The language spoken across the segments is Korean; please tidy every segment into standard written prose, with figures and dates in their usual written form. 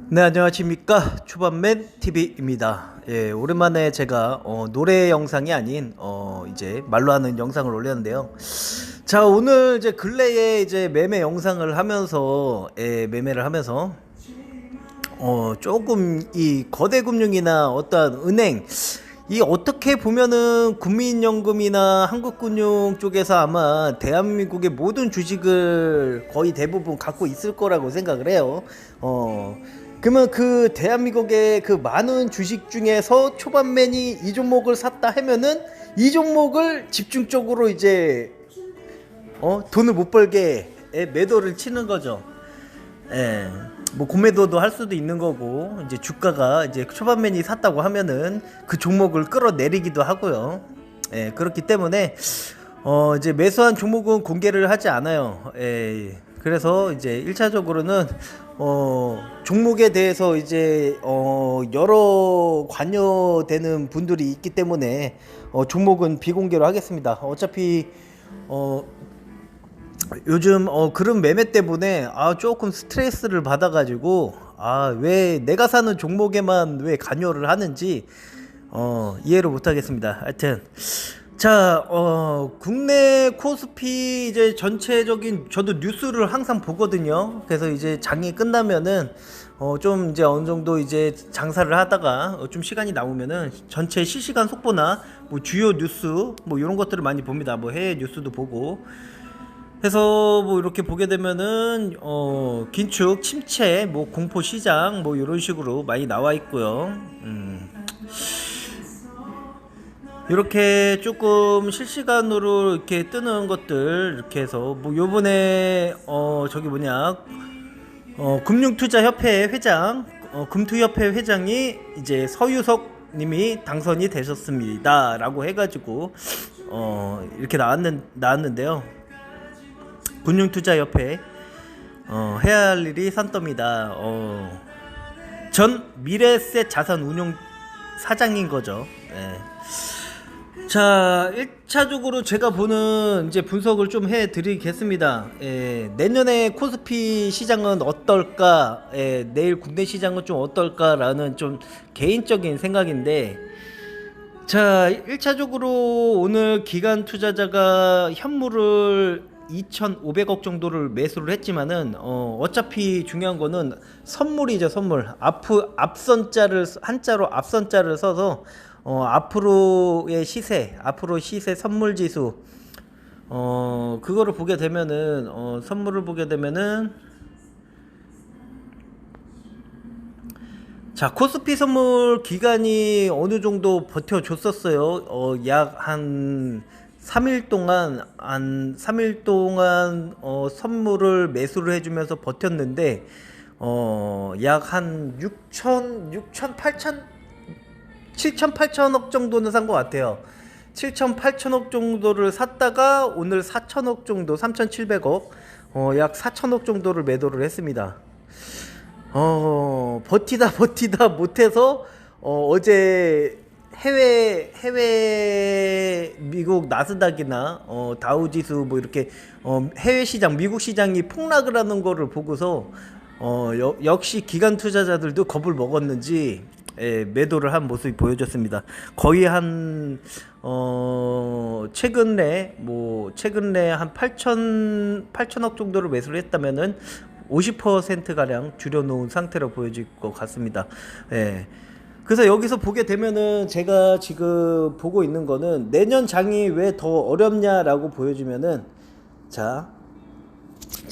네, 안녕하십니까. 초반맨 TV입니다. 예, 오랜만에 제가 노래 영상이 아닌 이제 말로 하는 영상을 올렸는데요. 자, 오늘 이제 근래에 이제 매매 영상을 하면서 매매를 하면서 조금 이 거대금융이나 어떠한 은행, 이 어떻게 보면은 국민연금이나 한국금융 쪽에서 아마 대한민국의 모든 주식을 거의 대부분 갖고 있을 거라고 생각을 해요. 그러면 그 대한민국의 그 많은 주식 중에서 초반맨이 이 종목을 샀다 하면은 이 종목을 집중적으로 이제 돈을 못 벌게 매도를 치는 거죠. 예. 뭐 고매도도 할 수도 있는 거고, 이제 주가가 이제 초반맨이 샀다고 하면은 그 종목을 끌어내리기도 하고요. 예, 그렇기 때문에 이제 매수한 종목은 공개를 하지 않아요. 예. 그래서 이제 1차적으로는 종목에 대해서 이제 여러 관여되는 분들이 있기 때문에 종목은 비공개로 하겠습니다. 어차피 요즘 그런 매매 때문에 조금 스트레스를 받아가지고 왜 내가 사는 종목에만 왜 관여를 하는지 이해를 못하겠습니다. 하여튼 자, 국내 코스피 이제 전체적인 저도 뉴스를 항상 보거든요. 그래서 이제 장이 끝나면은 좀 이제 어느 정도 이제 장사를 하다가 좀 시간이 나오면은 전체 실시간 속보나 뭐 주요 뉴스 뭐 이런 것들을 많이 봅니다. 뭐 해외 뉴스도 보고 해서 뭐 이렇게 보게 되면은 긴축, 침체, 뭐 공포 시장 뭐 이런 식으로 많이 나와 있고요. 이렇게 조금 실시간으로 이렇게 뜨는 것들 이렇게 해서 뭐 요번에 저기 뭐냐 금융투자협회 회장 금투협회 회장이 이제 서유석 님이 당선이 되셨습니다 라고 해가지고 이렇게 나왔는데요. 금융투자협회 해야 할 일이 산더미다. 전 미래셋 자산운용 사장인 거죠. 네. 자, 1차적으로 제가 보는 이제 분석을 좀 해드리겠습니다. 내년에 코스피 시장은 어떨까? 내일 국내 시장은 좀 어떨까라는 좀 개인적인 생각인데, 자, 1차적으로 오늘 기관 투자자가 현물을 2,500억 정도를 매수를 했지만은 어차피 중요한 거는 선물이죠. 선물 앞선자를 한자로 앞선자를 써서 앞으로의 시세 앞으로 시세 선물지수 그거를 보게 되면은 선물을 보게 되면은 자, 코스피 선물 기간이 어느 정도 버텨줬었어요. 약 한 3일 동안, 선물을 매수를 해주면서 버텼는데, 약 한 7천, 8천억 정도는 산 것 같아요. 7천, 8천억 정도를 샀다가 오늘 4천억 정도, 3,700억, 약 4천억 정도를 매도를 했습니다. 버티다 못해서 어제 해외 미국 나스닥이나 다우지수 뭐 이렇게 해외 시장 미국 시장이 폭락을 하는 거를 보고서 역시 기관 투자자들도 겁을 먹었는지 매도를 한 모습이 보여졌습니다. 거의 한 최근에 한 8천억 정도를 매수를 했다면은 50% 가량 줄여놓은 상태로 보여질 것 같습니다. 그래서 여기서 보게 되면은 제가 지금 보고 있는 거는 내년 장이 왜 더 어렵냐라고 보여주면은 자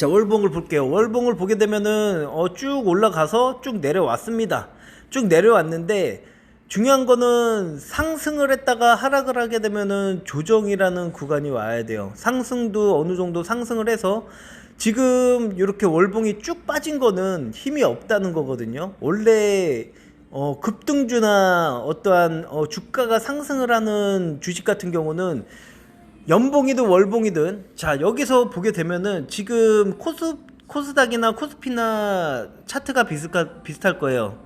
월봉을 볼게요. 월봉을 보게 되면은 쭉 올라가서 쭉 내려왔습니다. 쭉 내려왔는데 중요한 거는 상승을 했다가 하락을 하게 되면은 조정이라는 구간이 와야 돼요. 상승도 어느 정도 상승을 해서 지금 이렇게 월봉이 쭉 빠진 거는 힘이 없다는 거거든요. 원래 급등주나 어떠한 주가가 상승을 하는 주식 같은 경우는 연봉이든 월봉이든 자 여기서 보게 되면은 지금 코스닥이나 코스피나 차트가 비슷할 거예요.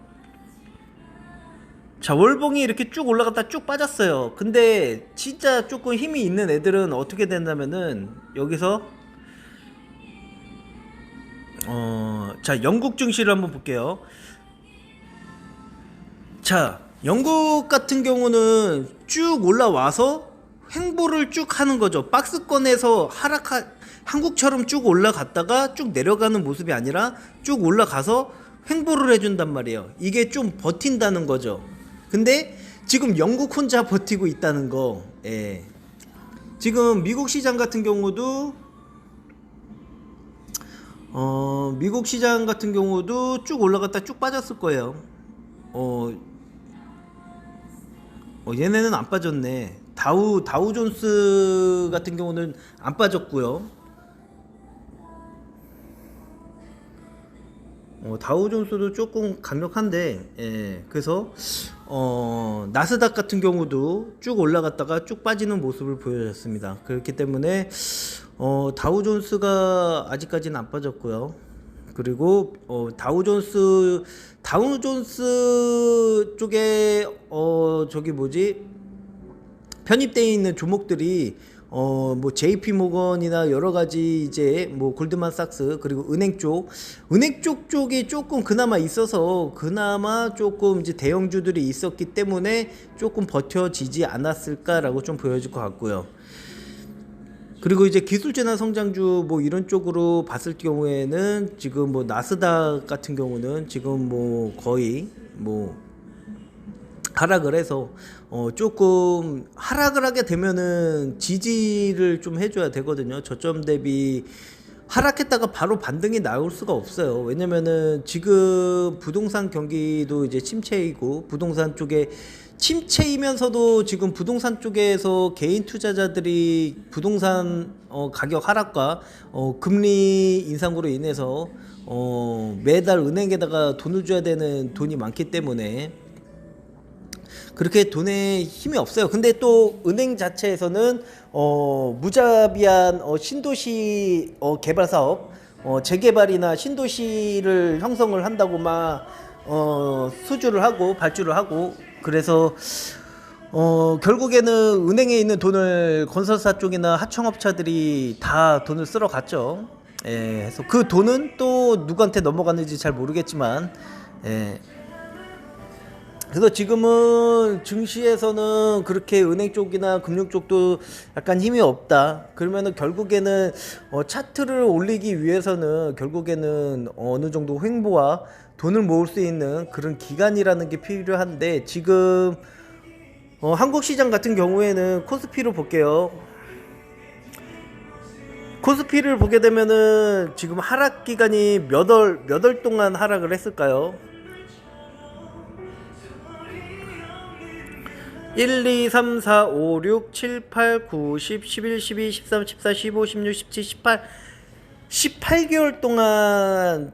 자, 월봉이 이렇게 쭉 올라갔다 쭉 빠졌어요. 근데 진짜 조금 힘이 있는 애들은 어떻게 된다면은 여기서 자, 영국 증시를 한번 볼게요. 자, 영국 같은 경우는 쭉 올라와서 횡보를 쭉 하는 거죠. 박스권에서 한국처럼 쭉 올라갔다가 쭉 내려가는 모습이 아니라 쭉 올라가서 횡보를 해준단 말이에요. 이게 좀 버틴다는 거죠. 근데 지금 영국 혼자 버티고 있다는 거. 예. 지금 미국 시장 같은 경우도 미국 시장 같은 경우도 쭉 올라갔다 쭉 빠졌을 거예요. 얘네는 안 빠졌네. 다우존스 같은 경우는 안 빠졌고요. 다우존스도 조금 강력한데, 예, 그래서 나스닥 같은 경우도 쭉 올라갔다가 쭉 빠지는 모습을 보여줬습니다. 그렇기 때문에 다우존스가 아직까지는 안 빠졌고요. 그리고 다우존스 쪽에 저기 뭐지, 편입되어 있는 종목들이 뭐 JP 모건이나 여러 가지 이제 뭐 골드만삭스, 그리고 은행 쪽이 조금 그나마 있어서, 그나마 조금 이제 대형주들이 있었기 때문에 조금 버텨지지 않았을까라고 좀 보여질 것 같고요. 그리고 이제 기술재나 성장주 뭐 이런 쪽으로 봤을 경우에는 지금 뭐 나스닥 같은 경우는 지금 뭐 거의 뭐 하락을 해서 조금 하락을 하게 되면은 지지를 좀 해줘야 되거든요. 저점 대비 하락했다가 바로 반등이 나올 수가 없어요. 왜냐면은 지금 부동산 경기도 이제 침체이고, 부동산 쪽에 침체이면서도 지금 부동산 쪽에서 개인 투자자들이 부동산 가격 하락과 금리 인상으로 인해서 매달 은행에다가 돈을 줘야 되는 돈이 많기 때문에 그렇게 돈에 힘이 없어요. 근데 또 은행 자체에서는 무자비한 신도시 개발 사업, 재개발이나 신도시를 형성을 한다고 막 수주를 하고 발주를 하고, 그래서 결국에는 은행에 있는 돈을 건설사 쪽이나 하청업체들이 다 돈을 쓸어 갔죠. 예, 그래서 그 돈은 또 누구한테 넘어갔는지 잘 모르겠지만, 예. 그래서 지금은 증시에서는 그렇게 은행 쪽이나 금융 쪽도 약간 힘이 없다. 그러면은 결국에는 차트를 올리기 위해서는 결국에는 어느 정도 횡보와 돈을 모을 수 있는 그런 기간이라는 게 필요한데, 지금 한국 시장 같은 경우에는 코스피로 볼게요. 코스피를 보게 되면은 지금 하락 기간이 몇 월 동안 하락을 했을까요? 1, 2, 3, 4, 5, 6, 7, 8, 9, 10, 11, 12, 13, 14, 15, 16, 17, 18 18개월 동안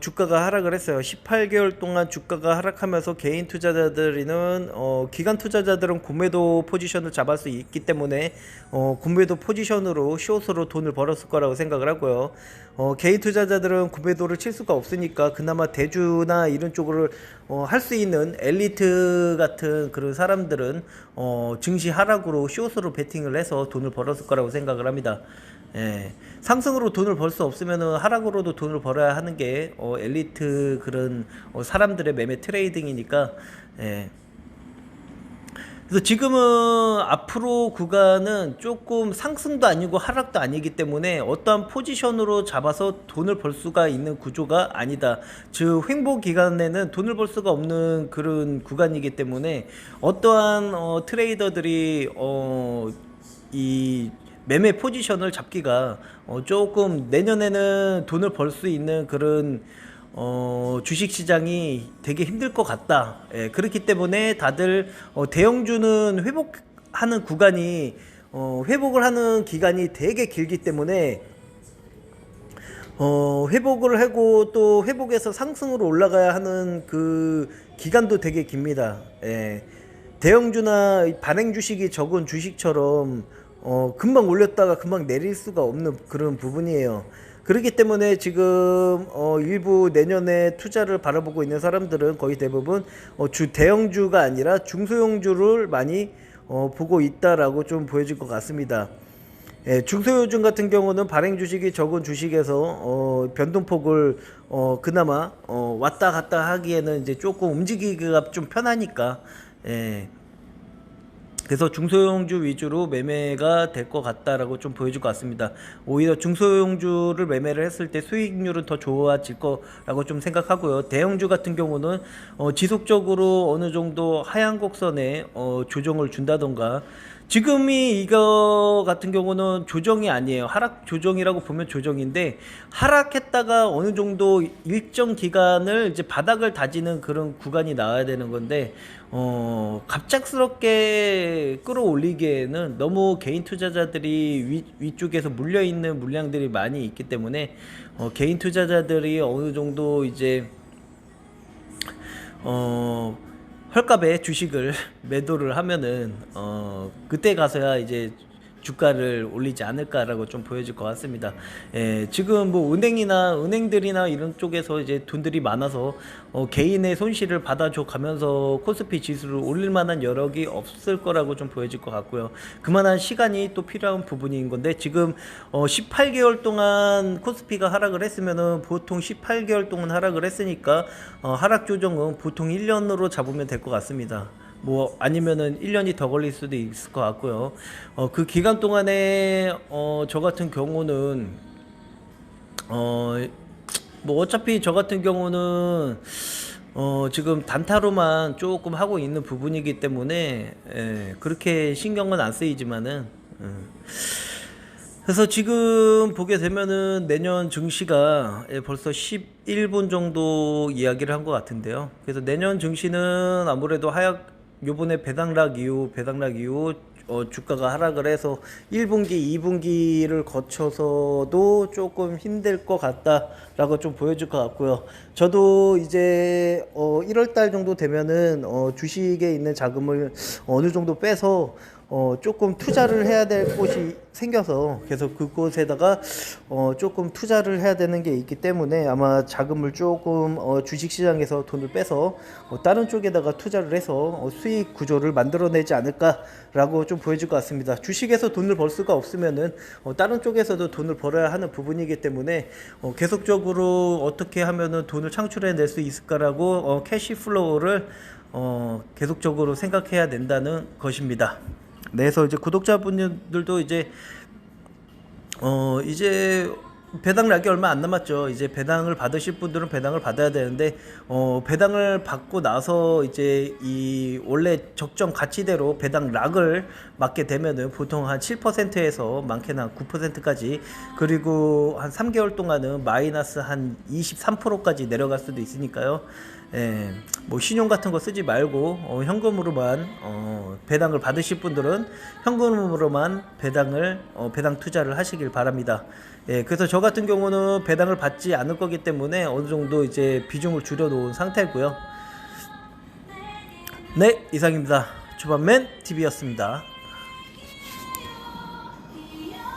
주가가 하락을 했어요. 18개월 동안 주가가 하락하면서 개인 투자자들은 기관 투자자들은 구매도 포지션을 잡을 수 있기 때문에 구매도 포지션으로 숏으로 돈을 벌었을 거라고 생각을 하고요. 개인 투자자들은 구매도를 칠 수가 없으니까 그나마 대주나 이런 쪽으로 할 수 있는 엘리트 같은 그런 사람들은 증시 하락으로 숏으로 베팅을 해서 돈을 벌었을 거라고 생각을 합니다. 예, 상승으로 돈을 벌 수 없으면은 하락으로도 돈을 벌어야 하는 게 엘리트 그런 사람들의 매매 트레이딩이니까. 예. 그래서 지금은 앞으로 구간은 조금 상승도 아니고 하락도 아니기 때문에 어떠한 포지션으로 잡아서 돈을 벌 수가 있는 구조가 아니다. 즉 횡보 기간에는 돈을 벌 수가 없는 그런 구간이기 때문에 어떠한 트레이더들이 이 매매 포지션을 잡기가 조금 내년에는 돈을 벌 수 있는 그런 주식시장이 되게 힘들 것 같다. 예, 그렇기 때문에 다들 대형주는 회복하는 구간이 회복을 하는 기간이 되게 길기 때문에 회복을 하고 또 회복해서 상승으로 올라가야 하는 그 기간도 되게 깁니다. 예, 대형주나 반행 주식이 적은 주식처럼 금방 올렸다가 금방 내릴 수가 없는 그런 부분이에요. 그렇기 때문에 지금 일부 내년에 투자를 바라보고 있는 사람들은 거의 대부분 대형주가 아니라 중소형주를 많이 보고 있다라고 좀 보여질 것 같습니다. 예, 중소유증 같은 경우는 발행 주식이 적은 주식에서 변동폭을 그나마 왔다 갔다 하기에는 이제 조금 움직이기가 좀 편하니까, 예, 그래서 중소형주 위주로 매매가 될 것 같다라고 좀 보여줄 것 같습니다. 오히려 중소형주를 매매를 했을 때 수익률은 더 좋아질 거라고 좀 생각하고요. 대형주 같은 경우는 지속적으로 어느 정도 하향 곡선에 조정을 준다던가, 지금이 이거 같은 경우는 조정이 아니에요. 하락 조정이라고 보면 조정인데, 하락했다가 어느 정도 일정 기간을 이제 바닥을 다지는 그런 구간이 나와야 되는 건데, 갑작스럽게 끌어올리기에는 너무 개인 투자자들이 위쪽에서 물려있는 물량들이 많이 있기 때문에, 개인 투자자들이 어느 정도 이제 헐값에 주식을 매도를 하면은 그때 가서야 이제 주가를 올리지 않을까라고 좀 보여질 것 같습니다. 예, 지금 뭐 은행들이나 이런 쪽에서 이제 돈들이 많아서 개인의 손실을 받아줘 가면서 코스피 지수를 올릴 만한 여력이 없을 거라고 좀 보여질 것 같고요. 그만한 시간이 또 필요한 부분인 건데, 지금 18개월 동안 코스피가 하락을 했으면은 보통 18개월 동안 하락을 했으니까 하락 조정은 보통 1년으로 잡으면 될 것 같습니다. 뭐 아니면은 1년이 더 걸릴 수도 있을 것 같고요. 그 기간 동안에 저 같은 경우는 뭐 어차피 저 같은 경우는 지금 단타로만 조금 하고 있는 부분이기 때문에, 예, 그렇게 신경은 안 쓰이지만은, 그래서 지금 보게 되면은 내년 증시가 벌써 11분 정도 이야기를 한 것 같은데요. 그래서 내년 증시는 아무래도 요번에 배당락 이후 주가가 하락을 해서 1분기, 2분기를 거쳐서도 조금 힘들 것 같다라고 좀 보여줄 것 같고요. 저도 이제 1월달 정도 되면은 주식에 있는 자금을 어느 정도 빼서 조금 투자를 해야 될 곳이 생겨서, 그래서 그곳에다가 조금 투자를 해야 되는 게 있기 때문에 아마 자금을 조금 주식시장에서 돈을 빼서 다른 쪽에다가 투자를 해서 수익 구조를 만들어내지 않을까라고 좀 보여질 것 같습니다. 주식에서 돈을 벌 수가 없으면은 다른 쪽에서도 돈을 벌어야 하는 부분이기 때문에 계속적으로 어떻게 하면은 돈을 창출해낼 수 있을까라고 캐시 플로우를 계속적으로 생각해야 된다는 것입니다. 네, 그래서 이제 구독자분들도 이제 배당락이 얼마 안 남았죠. 이제 배당을 받으실 분들은 배당을 받아야 되는데, 배당을 받고 나서 이제 이 원래 적정 가치대로 배당락을 맞게 되면은 보통 한 7%에서 많게는 한 9%까지, 그리고 한 3개월 동안은 마이너스 한 23%까지 내려갈 수도 있으니까요. 예, 뭐 신용 같은 거 쓰지 말고 현금으로만, 배당을 받으실 분들은 현금으로만 배당 투자를 하시길 바랍니다. 예, 그래서 저 같은 경우는 배당을 받지 않을 거기 때문에 어느 정도 이제 비중을 줄여 놓은 상태고요. 네, 이상입니다. 주반맨 TV였습니다.